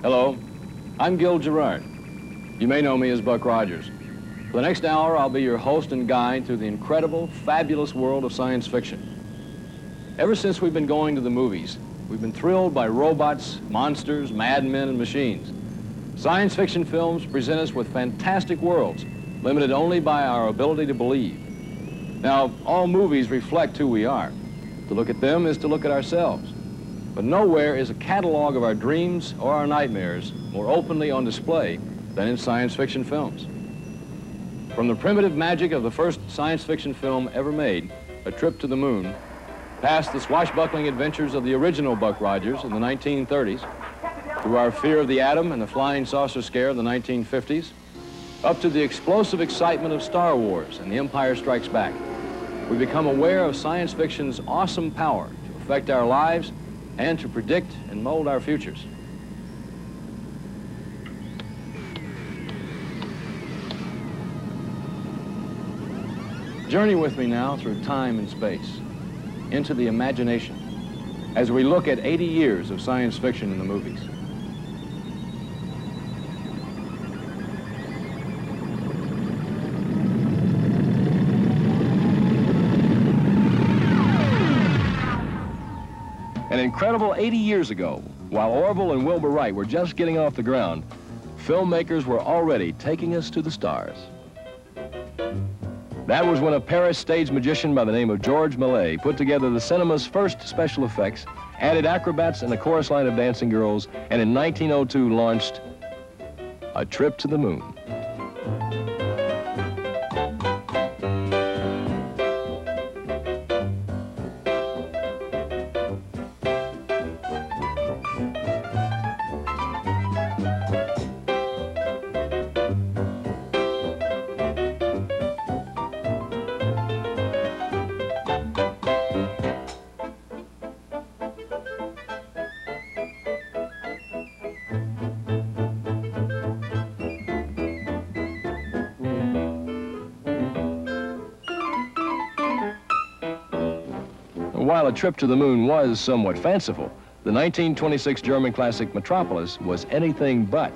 Hello, I'm Gil Gerard. You may know me as Buck Rogers. For the next hour, I'll be your host and guide through the incredible, fabulous world of science fiction. Ever since we've been going to the movies, we've been thrilled by robots, monsters, madmen, and machines. Science fiction films present us with fantastic worlds, limited only by our ability to believe. Now, all movies reflect who we are. To look at them is to look at ourselves. But nowhere is a catalog of our dreams or our nightmares more openly on display than in science fiction films. From the primitive magic of the first science fiction film ever made, A Trip to the Moon, past the swashbuckling adventures of the original Buck Rogers in the 1930s, through our fear of the atom and the flying saucer scare of the 1950s, up to the explosive excitement of Star Wars and The Empire Strikes Back, we become aware of science fiction's awesome power to affect our lives and to predict and mold our futures. Journey with me now through time and space, into the imagination, as we look at 80 years of science fiction in the movies. An incredible 80 years ago, while Orville and Wilbur Wright were just getting off the ground, filmmakers were already taking us to the stars. That was when a Paris stage magician by the name of George Méliès put together the cinema's first special effects, added acrobats and a chorus line of dancing girls, and in 1902 launched A Trip to the Moon. While A Trip to the Moon was somewhat fanciful, the 1926 German classic Metropolis was anything but.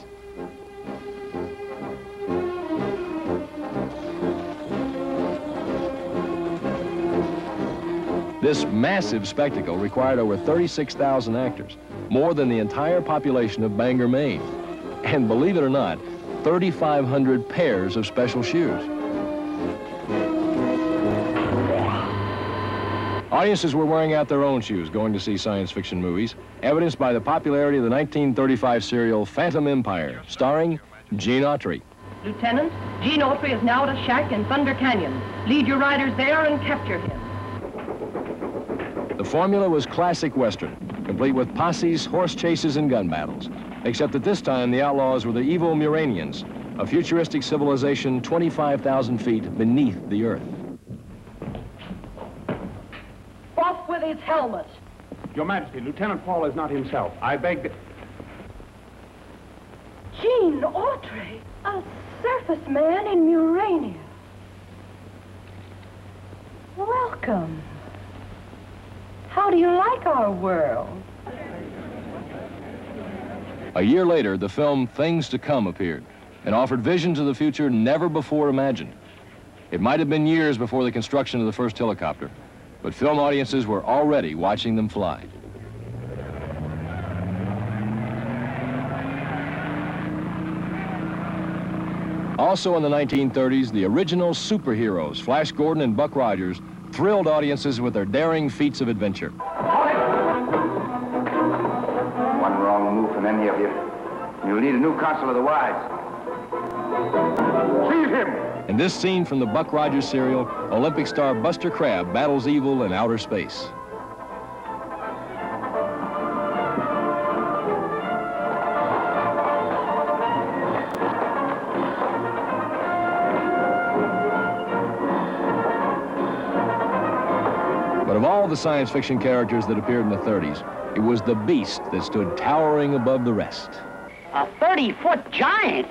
This massive spectacle required over 36,000 actors, more than the entire population of Bangor, Maine. And believe it or not, 3,500 pairs of special shoes. Audiences were wearing out their own shoes going to see science fiction movies, evidenced by the popularity of the 1935 serial Phantom Empire, starring Gene Autry. Lieutenant, Gene Autry is now at a shack in Thunder Canyon. Lead your riders there and capture him. The formula was classic Western, complete with posses, horse chases, and gun battles. Except that this time the outlaws were the evil Muranians, a futuristic civilization 25,000 feet beneath the earth. Off with his helmet. Your Majesty, Lieutenant Paul is not himself. I beg that... Gene Autry, a surface man in Murania. Welcome. How do you like our world? A year later, the film Things to Come appeared and offered visions of the future never before imagined. It might have been years before the construction of the first helicopter, but film audiences were already watching them fly. Also in the 1930s, the original superheroes, Flash Gordon and Buck Rogers, thrilled audiences with their daring feats of adventure. One wrong move from any of you, you'll need a new council of the wise. Seize him! In this scene from the Buck Rogers serial, Olympic star Buster Crabbe battles evil in outer space. But of all the science fiction characters that appeared in the 30s, it was the Beast that stood towering above the rest. A 30-foot giant?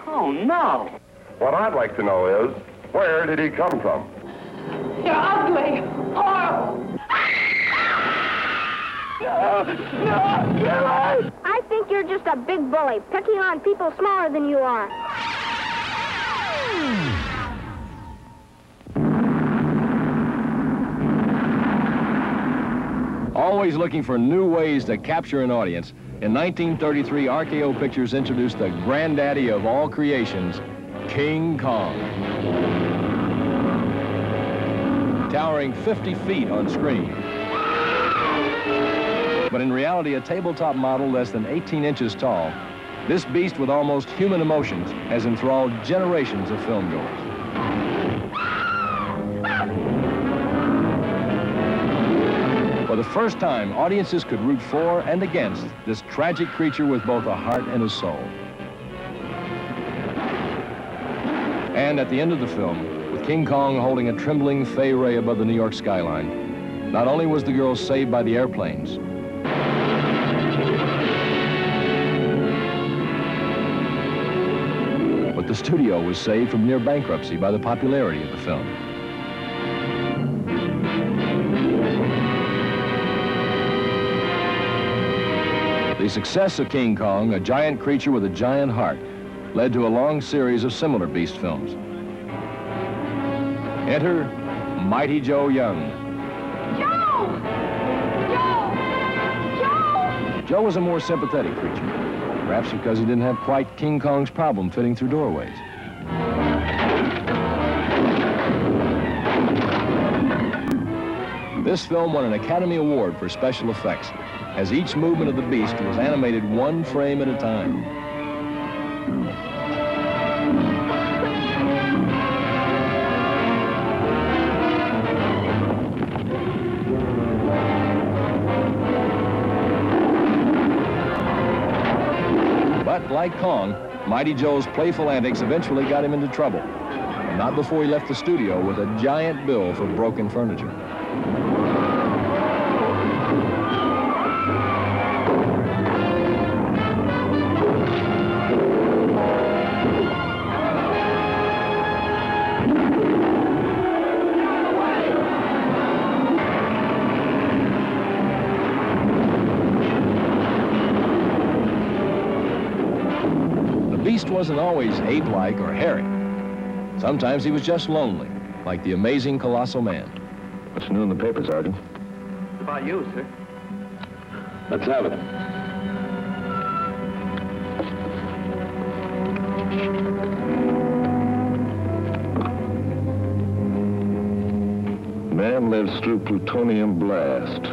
Oh, no. What I'd like to know is, where did he come from? You're ugly, horrible. I think you're just a big bully, picking on people smaller than you are. Always looking for new ways to capture an audience, in 1933, RKO Pictures introduced the granddaddy of all creations, King Kong. Towering 50 feet on screen. But in reality, a tabletop model less than 18 inches tall, this beast with almost human emotions has enthralled generations of filmgoers. For the first time, audiences could root for and against this tragic creature with both a heart and a soul. And at the end of the film, with King Kong holding a trembling Fay Ray above the New York skyline, not only was the girl saved by the airplanes, but the studio was saved from near bankruptcy by the popularity of the film. The success of King Kong, a giant creature with a giant heart, led to a long series of similar beast films. Enter Mighty Joe Young. Joe! Joe! Joe! Joe was a more sympathetic creature, perhaps because he didn't have quite King Kong's problem fitting through doorways. This film won an Academy Award for special effects, as each movement of the beast was animated one frame at a time. But like Kong, Mighty Joe's playful antics eventually got him into trouble. And not before he left the studio with a giant bill for broken furniture. Beast wasn't always ape-like or hairy. Sometimes he was just lonely, like the amazing colossal man. What's new in the paper, Sergeant? What about you, sir? Let's have it. Man lives through plutonium blast.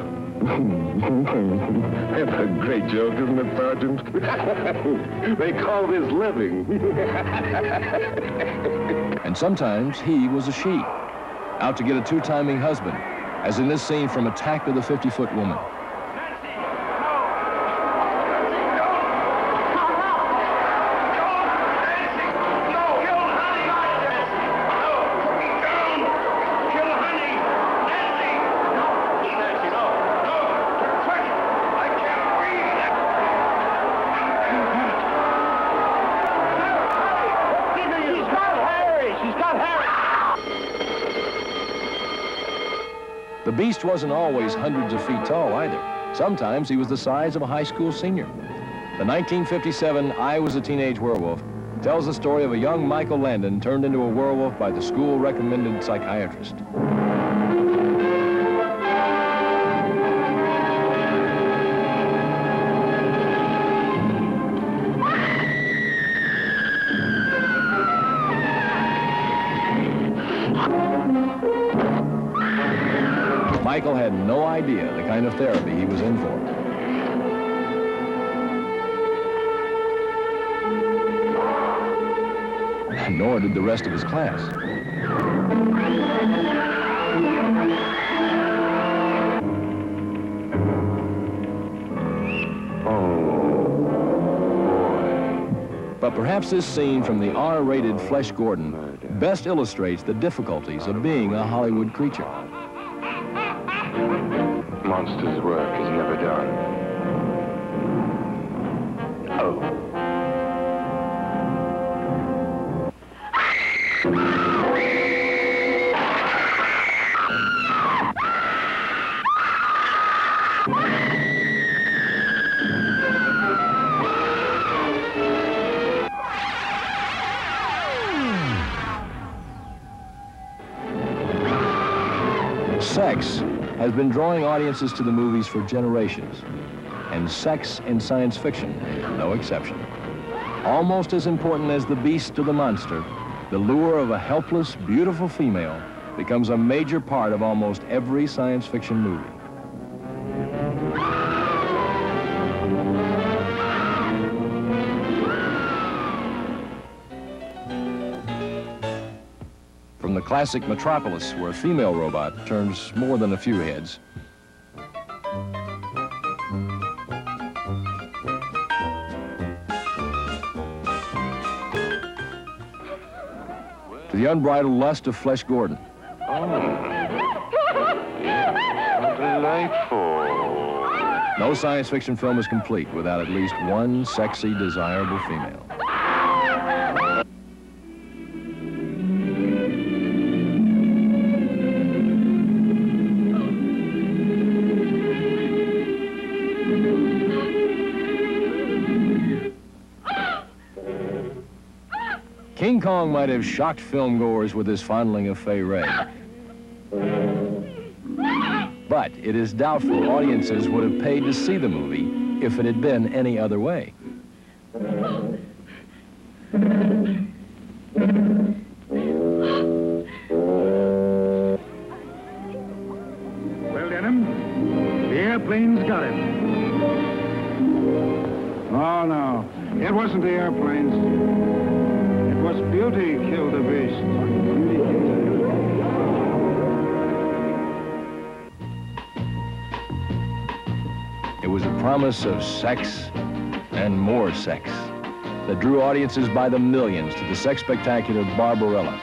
That's a great joke, isn't it, Sergeant? They call this living. And sometimes he was a she, out to get a two-timing husband, as in this scene from Attack of the 50-Foot Woman. The Beast wasn't always hundreds of feet tall either. Sometimes he was the size of a high school senior. The 1957 I Was a Teenage Werewolf tells the story of a young Michael Landon turned into a werewolf by the school-recommended psychiatrist. Michael had no idea the kind of therapy he was in for. Nor did the rest of his class. But perhaps this scene from the R-rated Flesh Gordon best illustrates the difficulties of being a Hollywood creature. Monster's work is never done. Oh. Sex has been drawing audiences to the movies for generations, and sex in science fiction is no exception. Almost as important as the beast or the monster, the lure of a helpless, beautiful female becomes a major part of almost every science fiction movie. From the classic Metropolis, where a female robot turns more than a few heads, to the unbridled lust of Flesh Gordon. Oh. How delightful. No science fiction film is complete without at least one sexy, desirable female. King Kong might have shocked filmgoers with his fondling of Fay Wray. But it is doubtful audiences would have paid to see the movie if it had been any other way. Well, Denham, the airplane's got him. Oh, no. It wasn't the airplanes. It was beauty killed the beast. It was a promise of sex and more sex that drew audiences by the millions to the sex spectacular Barbarella.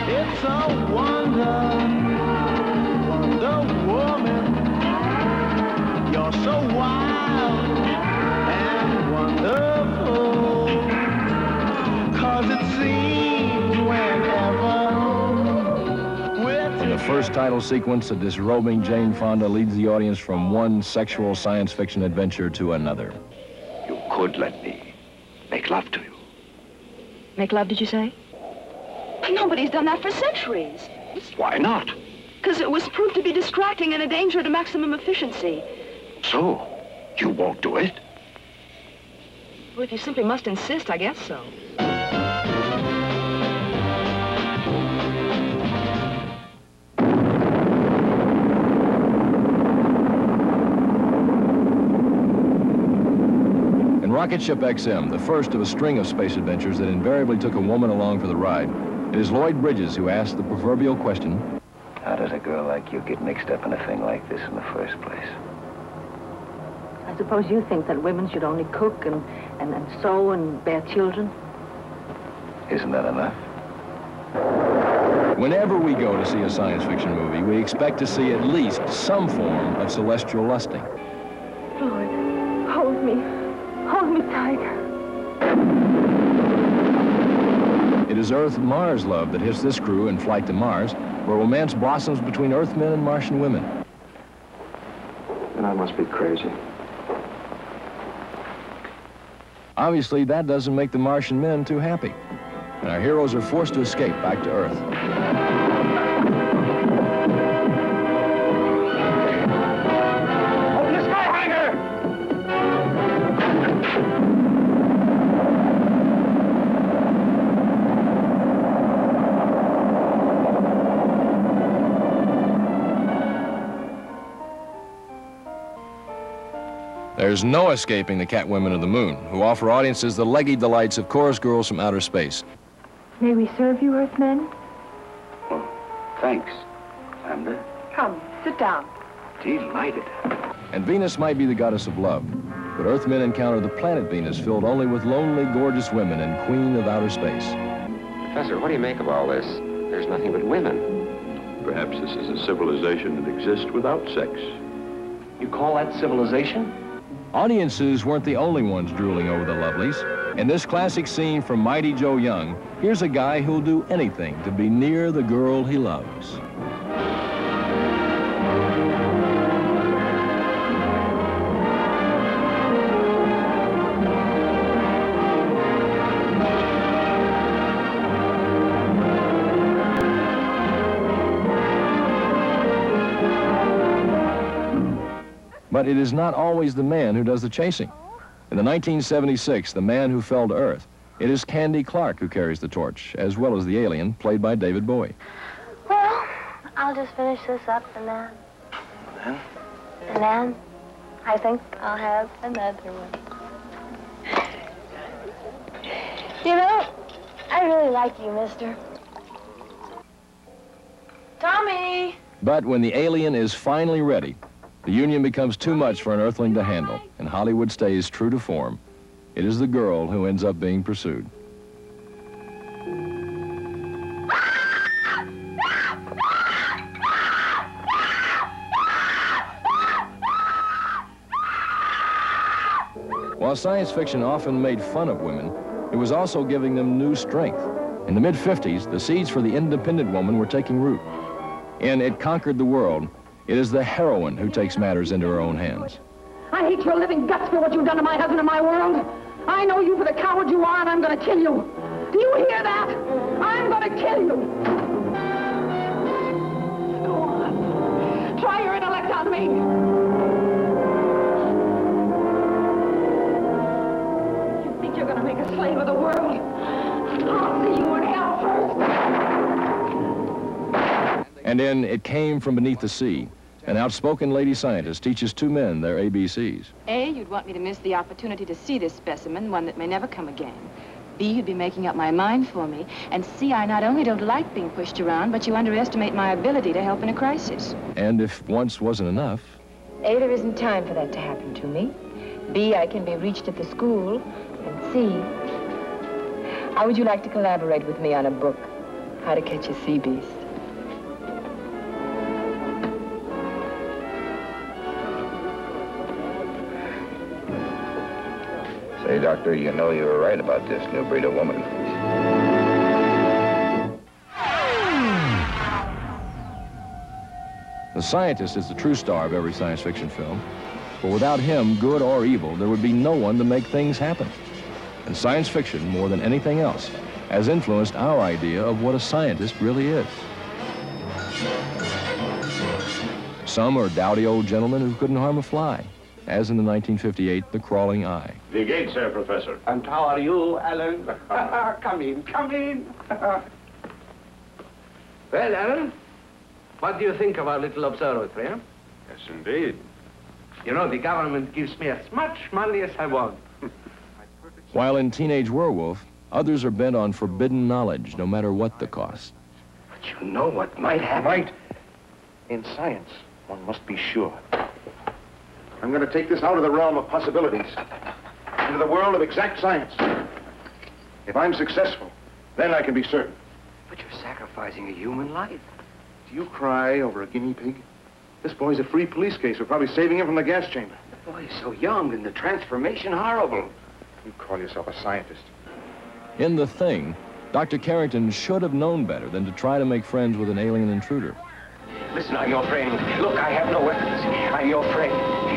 It's a wonder, Wonder Woman. You're so wild and wonderful, 'cause it seems whenever we're In the first title sequence, a disrobing Jane Fonda leads the audience from one sexual science fiction adventure to another. you could let me make love to you. Make love, did you say? Nobody's done that for centuries. Why not? Because it was proved to be distracting and a danger to maximum efficiency. So, you won't do it? Well, if you simply must insist, I guess so. In Rocket Ship XM, the first of a string of space adventures that invariably took a woman along for the ride, it is Lloyd Bridges who asked the proverbial question, How does a girl like you get mixed up in a thing like this in the first place? I suppose you think that women should only cook and sew and bear children? Isn't that enough? whenever we go to see a science fiction movie, we expect to see at least some form of celestial lusting. Lord, hold me. Hold me tight. It is Earth-Mars love that hits this crew in Flight to Mars, where romance blossoms between Earthmen and Martian women. Then I must be crazy. Obviously, that doesn't make the Martian men too happy, and our heroes are forced to escape back to Earth. Open the skyhanger! There's no escaping the Catwomen of the Moon, who offer audiences the leggy delights of chorus girls from outer space. May we serve you, Earthmen? Well, thanks, Lambda. Come, sit down. Delighted. And Venus might be the goddess of love, but Earthmen encounter the planet Venus filled only with lonely, gorgeous women and queen of outer space. Professor, what do you make of all this? There's nothing but women. Perhaps this is a civilization that exists without sex. You call that civilization? Audiences weren't the only ones drooling over the lovelies. In this classic scene from Mighty Joe Young, here's a guy who'll do anything to be near the girl he loves. But it is not always the man who does the chasing. In the 1976, The Man Who Fell to Earth, it is Candy Clark who carries the torch, as well as the alien, played by David Bowie. Well, I'll just finish this up and then I think I'll have another one. You know, I really like you, mister. Tommy! But when the alien is finally ready, the union becomes too much for an Earthling to handle, and Hollywood stays true to form. It is the girl who ends up being pursued. While science fiction often made fun of women, it was also giving them new strength. In the mid-50s, the seeds for the independent woman were taking root. In It Conquered the World, it is the heroine who takes matters into her own hands. I hate your living guts for what you've done to my husband and my world. I know you for the coward you are, and I'm going to kill you. Do you hear that? I'm going to kill you. Go on. Try your intellect on me. You think you're going to make a slave of the world? I'll see you in hell first. And in It Came From Beneath the Sea, an outspoken lady scientist teaches two men their ABCs. A, you'd want me to miss the opportunity to see this specimen, one that may never come again. B, you'd be making up my mind for me. And C, I not only don't like being pushed around, but you underestimate my ability to help in a crisis. And if once wasn't enough... A, there isn't time for that to happen to me. B, I can be reached at the school. And C, how would you like to collaborate with me on a book? How to Catch a Sea Beast. Say, Doctor, you know you were right about this new breed of woman. The scientist is the true star of every science fiction film. But without him, good or evil, there would be no one to make things happen. And science fiction, more than anything else, has influenced our idea of what a scientist really is. Some are dowdy old gentlemen who couldn't harm a fly, as in the 1958 The Crawling Eye. The gate, sir, Professor. And how are you, Alan? Come in, come in. Well, Alan, what do you think of our little observatory, huh? Yes, indeed. You know, the government gives me as much money as I want. While in Teenage Werewolf, others are bent on forbidden knowledge, no matter what the cost. But you know what might happen. Might? In science, one must be sure. I'm going to take this out of the realm of possibilities, into the world of exact science. If I'm successful, then I can be certain. But you're sacrificing a human life. Do you cry over a guinea pig? This boy's a free police case. We're probably saving him from the gas chamber. The boy is so young and the transformation horrible. You call yourself a scientist. In The Thing, Dr. Carrington should have known better than to try to make friends with an alien intruder. Listen, I'm your friend. Look, I have no weapons. I'm your friend.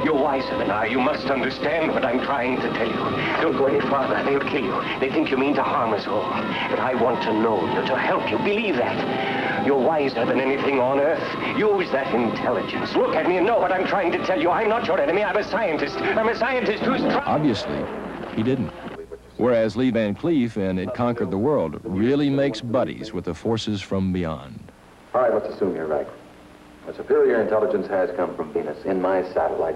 You're wiser than I. You must understand what I'm trying to tell you. Don't go any farther. They'll kill you. They think you mean to harm us all. But I want to know you, to help you. Believe that. You're wiser than anything on Earth. Use that intelligence. Look at me and know what I'm trying to tell you. I'm not your enemy. I'm a scientist. I'm a scientist who's trying... Obviously, he didn't. Whereas Lee Van Cleef in It Conquered the World really makes buddies with the forces from beyond. All right, let's assume you're right. A superior intelligence has come from Venus in my satellite.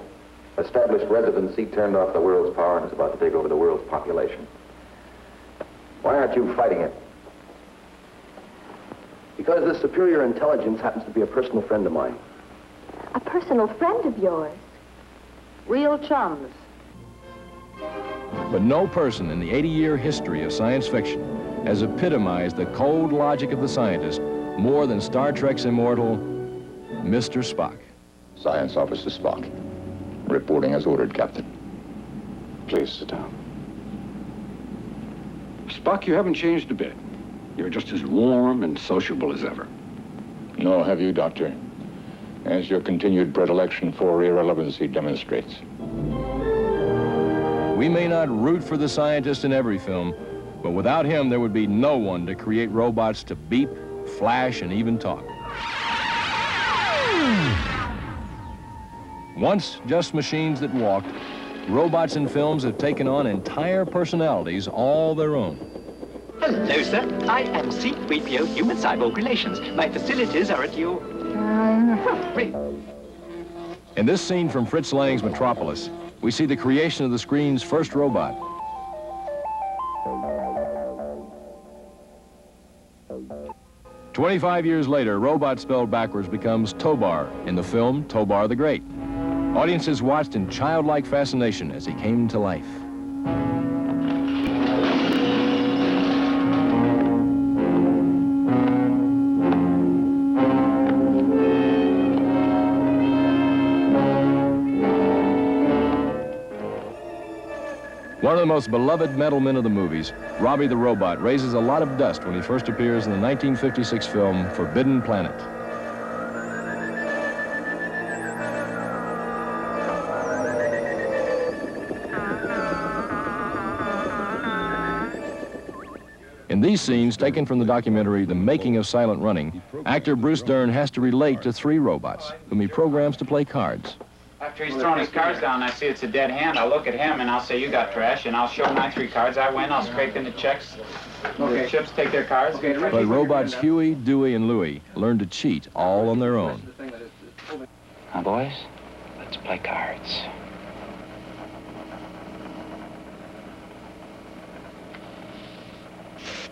established residency turned off the world's power and is about to take over the world's population. Why aren't you fighting it? Because this superior intelligence happens to be a personal friend of mine. A personal friend of yours? Real chums? But no person in the 80-year history of science fiction has epitomized the cold logic of the scientist more than Star Trek's immortal Mr. Spock. Science Officer Spock. Reporting as ordered, Captain. Please sit down. Spock, you haven't changed a bit. You're just as warm and sociable as ever. Nor have you, Doctor, as your continued predilection for irrelevancy demonstrates. We may not root for the scientist in every film, but without him, there would be no one to create robots to beep, flash, and even talk. Once just machines that walked, robots in films have taken on entire personalities all their own. Hello, sir. I am C-3PO Human Cyborg Relations. My facilities are at you. In this scene from Fritz Lang's Metropolis, we see the creation of the screen's first robot. "25 years later, robot spelled backwards becomes Tobar in the film Tobar the Great. Audiences watched in childlike fascination as he came to life. One of the most beloved metal men of the movies, Robbie the Robot, raises a lot of dust when he first appears in the 1956 film Forbidden Planet. In these scenes, taken from the documentary The Making of Silent Running, actor Bruce Dern has to relate to three robots, whom he programs to play cards. After he's thrown his cards down and I see it's a dead hand, I'll look at him and I'll say, you got trash, and I'll show my three cards. I win, I'll scrape in the checks. The chips take their cards. But robots Huey, Dewey, and Louie learn to cheat all on their own. Now, boys, let's play cards.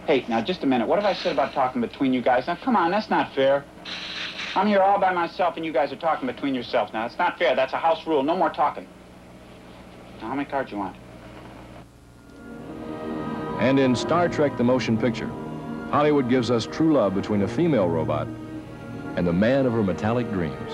Hey, now, just a minute. What have I said about talking between you guys? Now, come on, that's not fair. I'm here all by myself, and you guys are talking between yourselves. Now, it's not fair. That's a house rule. No more talking. Now, how many cards you want? And in Star Trek the Motion Picture, Hollywood gives us true love between a female robot and the man of her metallic dreams.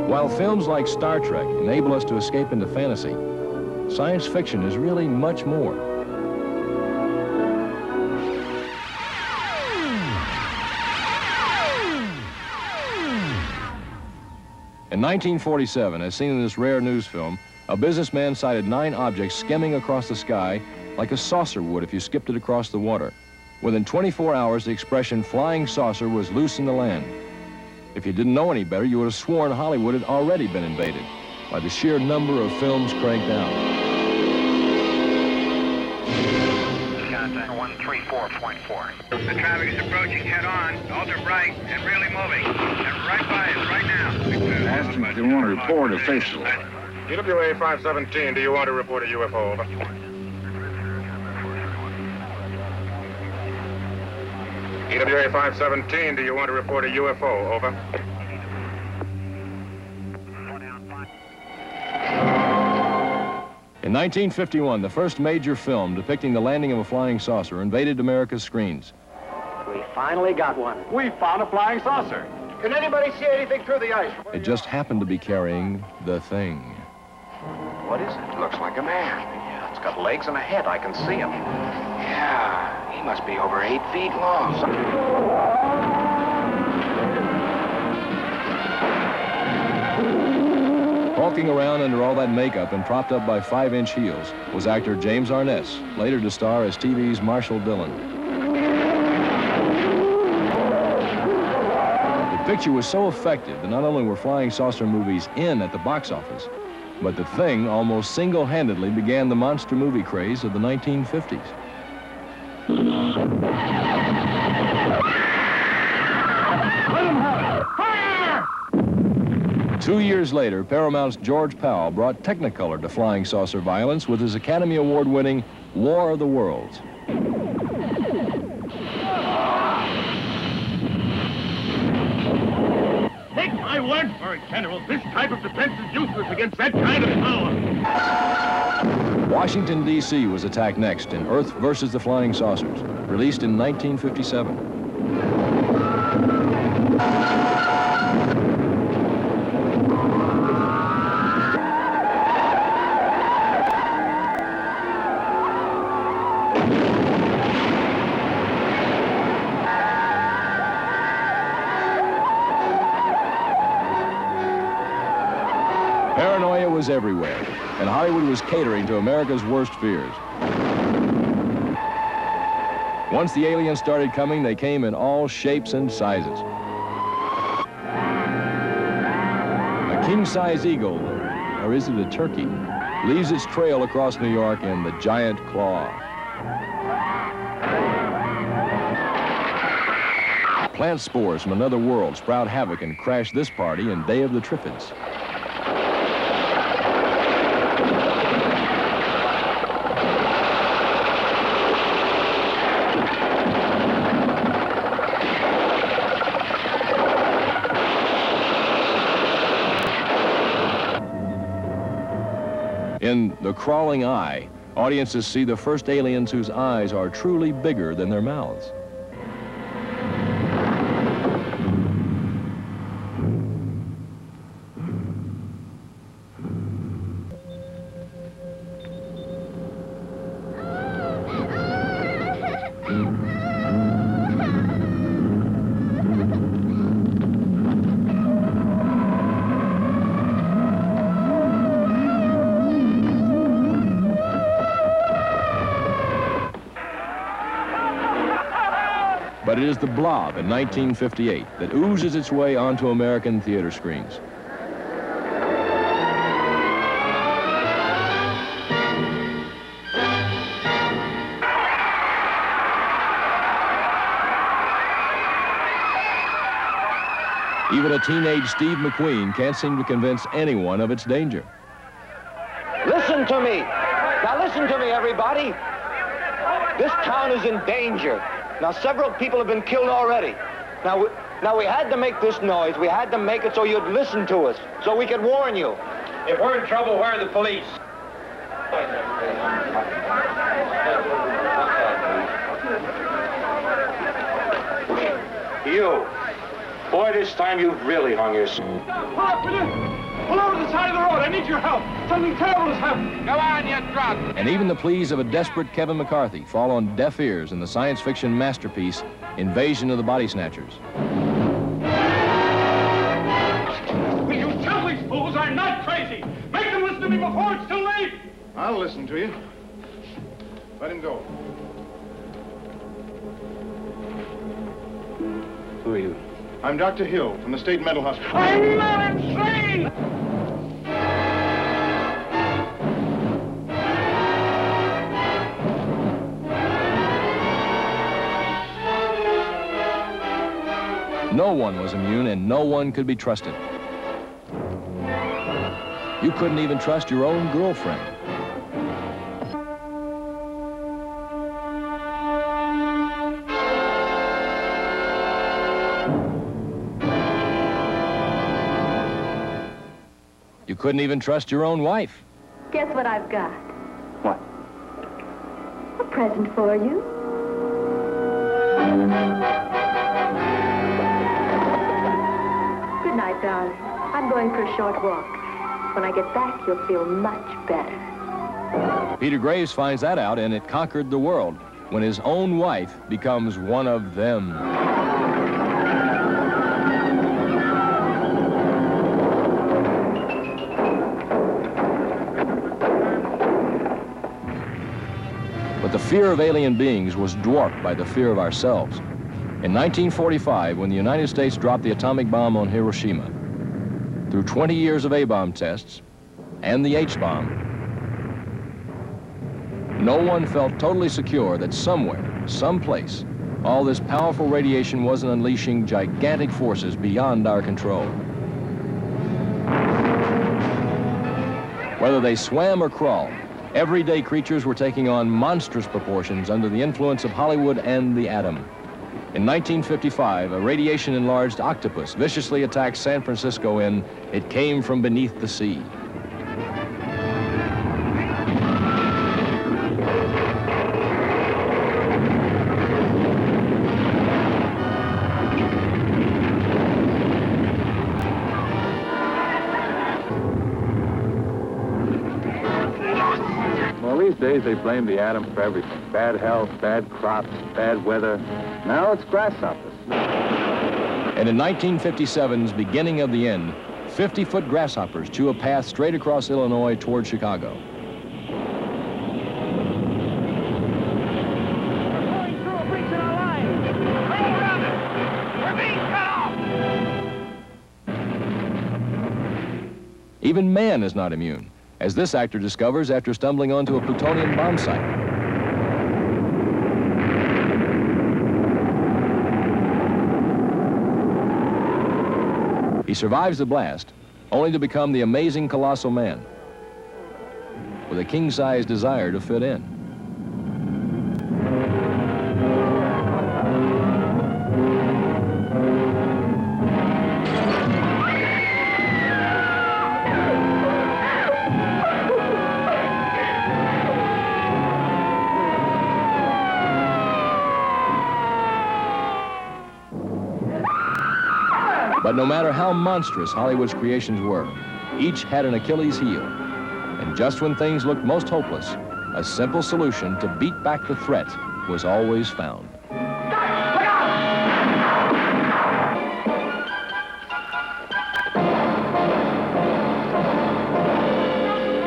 While films like Star Trek enable us to escape into fantasy, science fiction is really much more. In 1947, as seen in this rare news film, a businessman sighted 9 objects skimming across the sky like a saucer would if you skipped it across the water. Within 24 hours, the expression flying saucer was loose in the land. If you didn't know any better, you would have sworn Hollywood had already been invaded by the sheer number of films cranked out. Contact 134.4. The traffic is approaching head-on, ultra bright, and really moving. And right by us right now. Asking if you want to report a facial. EWA 517, do you want to report a UFO? Over. EWA 517, do you want to report a UFO? Over. In 1951, the first major film depicting the landing of a flying saucer invaded America's screens. We finally got one. We found a flying saucer. Can anybody see anything through the ice? It just happened to be carrying the thing. What is it? Looks like a man. Yeah, it's got legs and a head. I can see him. Yeah, he must be over 8 feet long. Hulking around under all that makeup and propped up by 5-inch heels was actor James Arness, later to star as TV's Marshall Dillon. The picture was so effective that not only were flying saucer movies in at the box office, but the thing almost single-handedly began the monster movie craze of the 1950s. 2 years later, Paramount's George Powell brought Technicolor to flying saucer violence with his Academy Award-winning War of the Worlds. Take my word for it, General. This type of defense is useless against that kind of power. Washington, D.C. was attacked next in Earth versus the Flying Saucers, released in 1957. Paranoia was everywhere, and Hollywood was catering to America's worst fears. Once the aliens started coming, they came in all shapes and sizes. A king-size eagle, or is it a turkey, leaves its trail across New York in the giant claw. Plant spores from another world sprout havoc and crash this party in Day of the Triffids. In The Crawling Eye, audiences see the first aliens whose eyes are truly bigger than their mouths. But it is The Blob in 1958 that oozes its way onto American theater screens. Even a teenage Steve McQueen can't seem to convince anyone of its danger. Listen to me. Now listen to me, everybody. This town is in danger. Now, several people have been killed already. Now we had to make this noise. We had to make it so you'd listen to us, so we could warn you. If we're in trouble, where are the police? You. Boy, this time you've really hung yourself. Pull up, will you? Pull over to the side of the road. I need your help. Something terrible has happened. Go on, you drunk. And even the pleas of a desperate Kevin McCarthy fall on deaf ears in the science fiction masterpiece, Invasion of the Body Snatchers. Will you tell these fools I'm not crazy? Make them listen to me before it's too late. I'll listen to you. Let him go. Who are you? I'm Dr. Hill from the State Mental Hospital. I'm not insane! No one was immune and no one could be trusted. You couldn't even trust your own girlfriend. You couldn't even trust your own wife. Guess what I've got? What? A present for you. Good night, darling. I'm going for a short walk. When I get back, you'll feel much better. Peter Graves finds that out, and it conquered the world when his own wife becomes one of them. But the fear of alien beings was dwarfed by the fear of ourselves. In 1945, when the United States dropped the atomic bomb on Hiroshima, through 20 years of A-bomb tests and the H-bomb, no one felt totally secure that somewhere, someplace, all this powerful radiation wasn't unleashing gigantic forces beyond our control. Whether they swam or crawled, everyday creatures were taking on monstrous proportions under the influence of Hollywood and the atom. In 1955, a radiation-enlarged octopus viciously attacked San Francisco in It Came From Beneath the Sea. These days they blame the atom for everything. Bad health, bad crops, bad weather. Now it's grasshoppers. And in 1957's Beginning of the End, 50-foot grasshoppers chew a path straight across Illinois toward Chicago. Even man is not immune, as this actor discovers after stumbling onto a plutonium bomb site. He survives the blast, only to become the amazing colossal man, with a king-size desire to fit in. But no matter how monstrous Hollywood's creations were, each had an Achilles heel. And just when things looked most hopeless, a simple solution to beat back the threat was always found.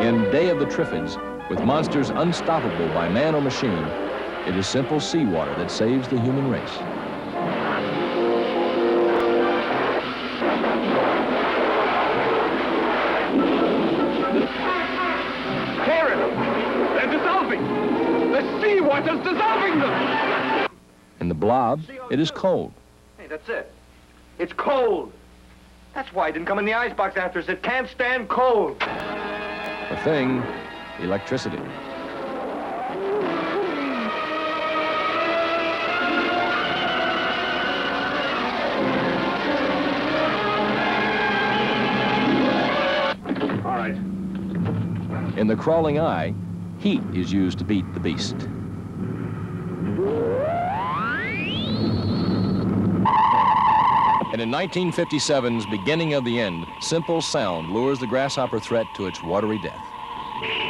In Day of the Triffids, with monsters unstoppable by man or machine, it is simple seawater that saves the human race. Seawater's dissolving them! In The Blob, it is cold. Hey, that's it. It's cold. That's why it didn't come in the icebox after us. It can't stand cold. The Thing, electricity. All right. In The Crawling Eye, heat is used to beat the beast. And in 1957's Beginning of the End, simple sound lures the grasshopper threat to its watery death.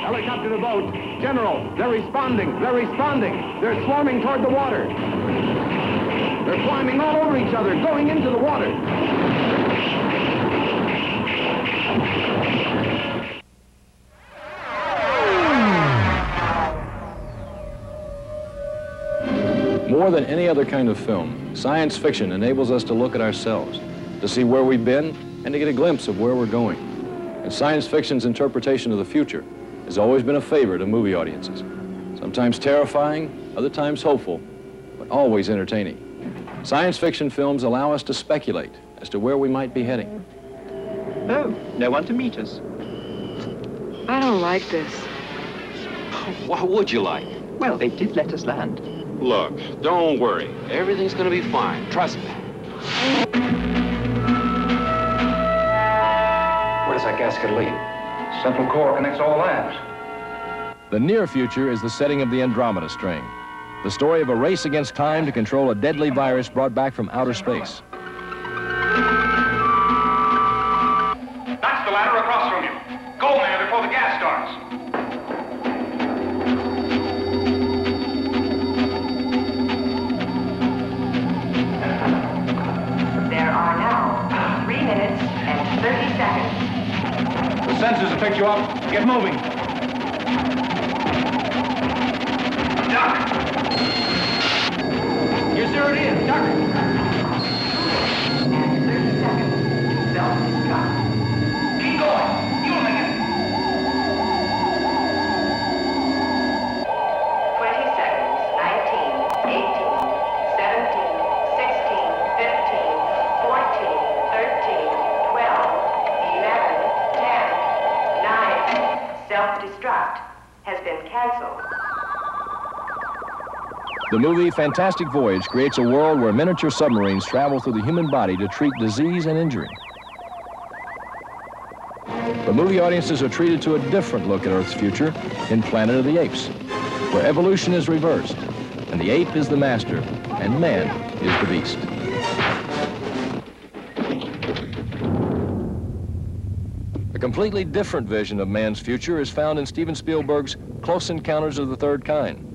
Helicopter to boat. General, they're responding. They're responding. They're swarming toward the water. They're climbing all over each other, going into the water. More than any other kind of film, science fiction enables us to look at ourselves, to see where we've been, and to get a glimpse of where we're going. And science fiction's interpretation of the future has always been a favorite of movie audiences. Sometimes terrifying, other times hopeful, but always entertaining. Science fiction films allow us to speculate as to where we might be heading. Oh, no one to meet us. I don't like this. What would you like? Well, they did let us land. Look, don't worry. Everything's gonna be fine. Trust me. Where does that gasket lead? Central core connects all the labs. The near future is the setting of the Andromeda strain, the story of a race against time to control a deadly virus brought back from outer space. That's the ladder across from you. Go there before the gas starts. There are now 3 minutes and 30 seconds. The sensors have picked you up. Get moving. The movie Fantastic Voyage creates a world where miniature submarines travel through the human body to treat disease and injury. But movie audiences are treated to a different look at Earth's future in Planet of the Apes, where evolution is reversed, and the ape is the master, and man is the beast. A completely different vision of man's future is found in Steven Spielberg's Close Encounters of the Third Kind.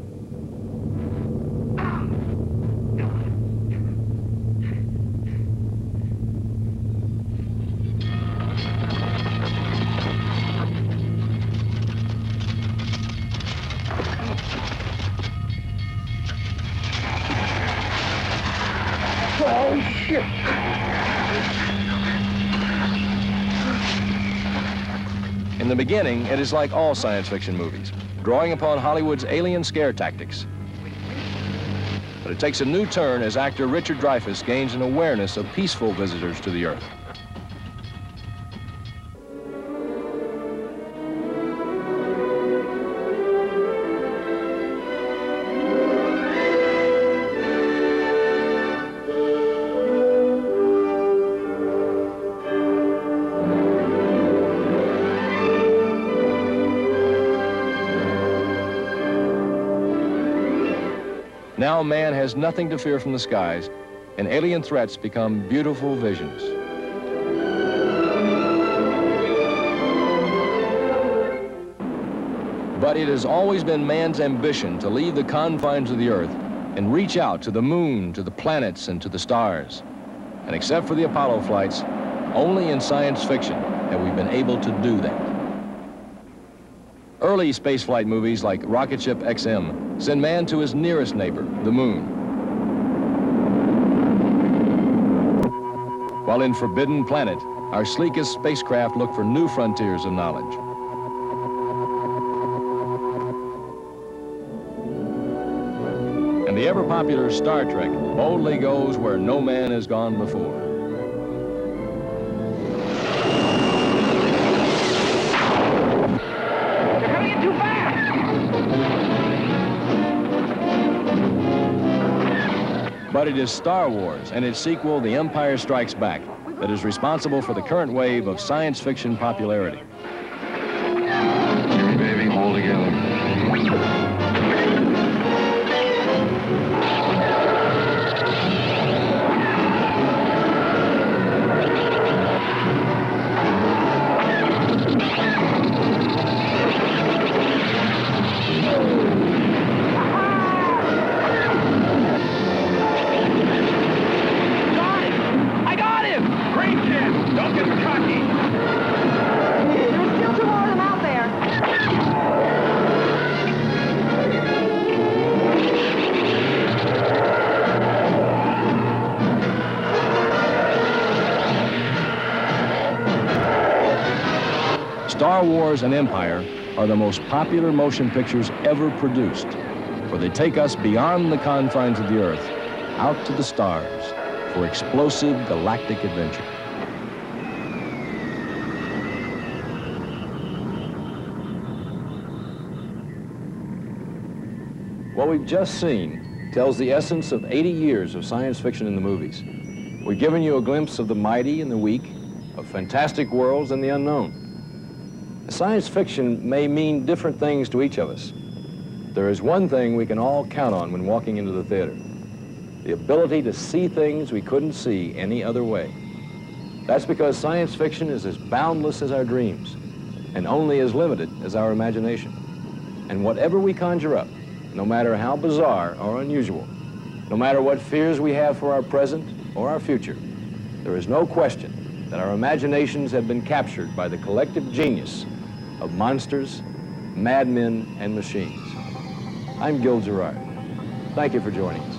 Oh, shit! In the beginning, it is like all science fiction movies, drawing upon Hollywood's alien scare tactics. But it takes a new turn as actor Richard Dreyfuss gains an awareness of peaceful visitors to the Earth. Now man has nothing to fear from the skies, and alien threats become beautiful visions. But it has always been man's ambition to leave the confines of the Earth and reach out to the moon, to the planets, and to the stars. And except for the Apollo flights, only in science fiction have we been able to do that. Early spaceflight movies like Rocket Ship XM send man to his nearest neighbor, the moon. While in Forbidden Planet, our sleekest spacecraft look for new frontiers of knowledge. And the ever-popular Star Trek boldly goes where no man has gone before. But it is Star Wars and its sequel, The Empire Strikes Back, that is responsible for the current wave of science fiction popularity. Jimmy, baby, hold together. Star Wars and Empire are the most popular motion pictures ever produced, for they take us beyond the confines of the Earth, out to the stars, for explosive galactic adventure. What we've just seen tells the essence of 80 years of science fiction in the movies. We've given you a glimpse of the mighty and the weak, of fantastic worlds and the unknown. Science fiction may mean different things to each of us. There is one thing we can all count on when walking into the theater: the ability to see things we couldn't see any other way. That's because science fiction is as boundless as our dreams and only as limited as our imagination. And whatever we conjure up, no matter how bizarre or unusual, no matter what fears we have for our present or our future, there is no question that our imaginations have been captured by the collective genius of monsters, madmen, and machines. I'm Gil Gerard. Thank you for joining us.